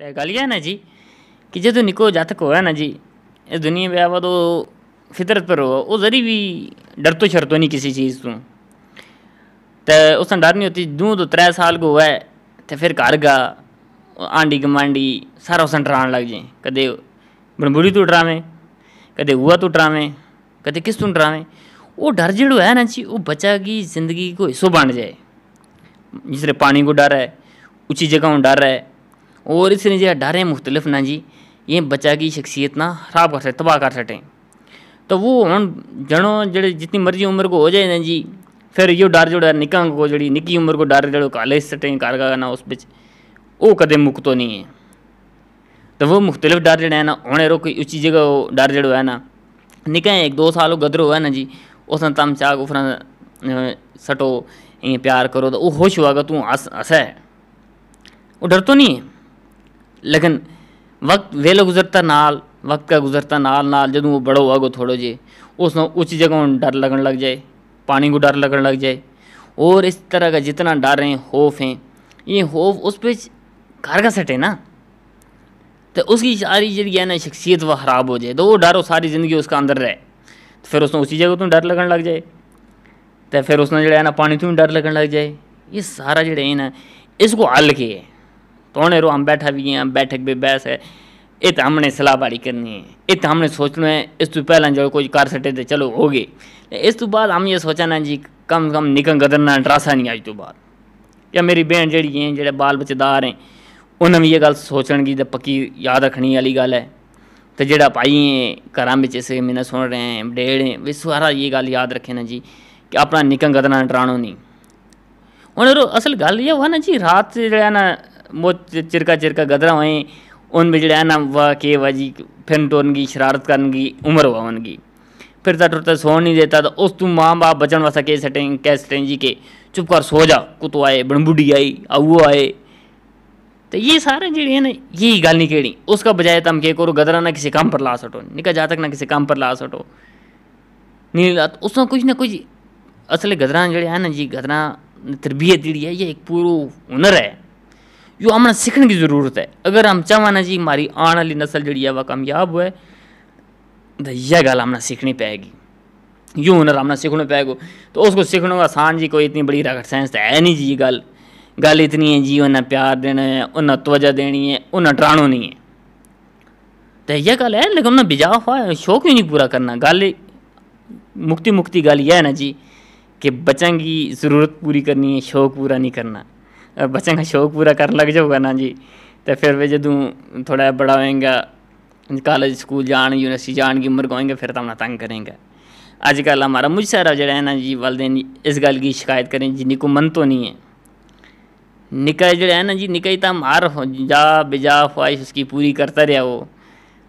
तो गल यह है ना जी कि जो निको जातक होया ना जी, इस दुनिया में आवा तो फितरत पर हो, वो जरी भी डर तो शरतो नहीं किसी चीज़ तो उसने डर नहीं होती। 2 तो 3 साल को हुआ है तो फिर घर गा आंडी गमांडी सारा उसने डरान लग जाए। कदे बुढ़ी तू डरावें, कदे हुआ तू डरावें, कदे किस तू डरावें। वो डर जो है ना जी, वो बच्चा की ज़िंदगी को हिस्सों बन जाए। जिससे पानी को डर है, ऊँची जगहों डर है, और इसलिए जो डर है मुख्तलिफ ना जी, ये बच्चा की शख्सियत ना खराब कर सकते, तबाह कर सकते। तो वो हम जनो जड़े जितनी मर्जी उम्र को हो जाए ना जी, फिर यो डर जो निका को जी निकी उम्र को डर जो काले सटें घर का ना उस बिच वो कदे मुक्तो नहीं है। तो वो मुख्तलिफ डर जड़े है ना होने रो कोई ऊँची जगह डर जड़ो है ना निका 1-2 साल गदर हुआ ना जी, उसने तम चाक उफर सटो ये प्यार करो तो वो खुश हुआ तू हंस है, वो डर तो नहीं है। लेकिन वक्त वेला गुजरता नाल, वक्त का गुजरता नाल नाल जदों वो बड़ो होगा थोड़ो जे उस ऊँची जगह डर लगन लग जाए, पानी को डर लगन लग जाए। और इस तरह का जितना डर हैं खौफ हैं, ये खौफ उस पर घर का सटे ना, तो उसकी सारी जी है ना शख्सियत वह ख़राब हो जाए। तो वो डर वो सारी ज़िंदगी उसका अंदर रहे, तो फिर उसने उसी जगह तो डर लगन लग जाए, तो फिर उसने जो है ना पानी तो डर लगन लग जाए। ये सारा जो है ना इसको हल के है तो होने रो हम बैठा भी हैं, बैठक भी बहस है, ये तो हमने सलाह बाड़ी करनी है, ये तो हमने सोचना है। इस तो पहला जो कोई कर सटे तो चलो हो गए, इस तो बाद हम ये सोचा ना जी कम से कम निकल गदरना डरासा नहीं आज तो बाद। या मेरी बहन जी हैं जो बाल बच्चेदार हैं उन्हें भी ये गल सोचन की तो पक्की याद रखनी वाली गल है। तो जोड़ा भाई हैं घर में इस मैंने सुन रहे हैं बडेड़ हैं वे सारा ये गल याद रखे ना जी कि अपना निकल गदरना डरानो नहीं। हूँ असल गल ये हुआ ना जी रात जो है ना वो चिरका चिरका गदरा हुए उनमें जो है ना वह के वह जी फिर तो उनकी शरारत करने की उम्र हुआ उनकी, फिर टुरता सो नहीं देता। तो उस तू माँ बाप बचन वास्ते कह सटें जी के चुप कर सो जा, कुतो आए बड़बुढ़ी आई वो आए। तो ये सारे जो है ना यही गल नहीं केड़ी, उसका बजाय तुम क्या करो गदरा ना किसी काम पर ला सटो, निका जातक ना किसी काम पर ला सटो नहीं उसमें कुछ ना कुछ। असल गदरा जो है ना जी गदरा तरबियत जी है ये एक पूरा हुनर है, जो हमने सीखने की ज़रूरत है। अगर हम चाहें ना जी हमारी आने वाली नस्ल जी है वह कामयाब हुए तो यह गल हमने सीखनी पेगी, यूँ हुनर हमने सीखना पेगो। तो उसको सीखने का आसान जी कोई इतनी बड़ी रॉकेट साइंस तो है नहीं जी। गल इतनी है जी उन्हें प्यार देना है, उन्हें तवज्जो देनी है, उन्हें डराना नहीं है। तो यह गल है, लेकिन उन्हें बिजा हुआ शौक ही नहीं पूरा करना। गल मुक्ति गल यह है ना जी कि बच्चों की ज़रूरत पूरी करनी है, शौक पूरा नहीं करना। बच्चों का शौक पूरा कर लग जाऊगा ना जी तो फिर वे जदों थोड़ा बड़ा होएगा कॉलेज स्कूल जान यूनिवर्सिटी जान की उम्र को होएंगे फिर तो हमने तंग करेंगे। अजकल हमारा मुझ सारा जो है ना जी वालदेन इस गल की शिकायत करें जी निको मन तो नहीं है, निका जो है ना जी निका तो मार जा बेजा ख्वाहिश उसकी पूरी करता रहा वो।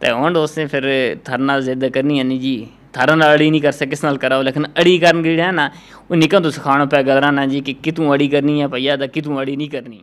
तो हूँ उसने फिर थरना जिद करनी है नहीं जी, थारा ना अड़ी नहीं कर सके किस नाल कराओ, लेकिन अड़ी करन है ना वो निका तो सिखाना पे गदरा ना जी कि कितों अड़ी करनी है भैया तो कितों अड़ी नहीं करनी।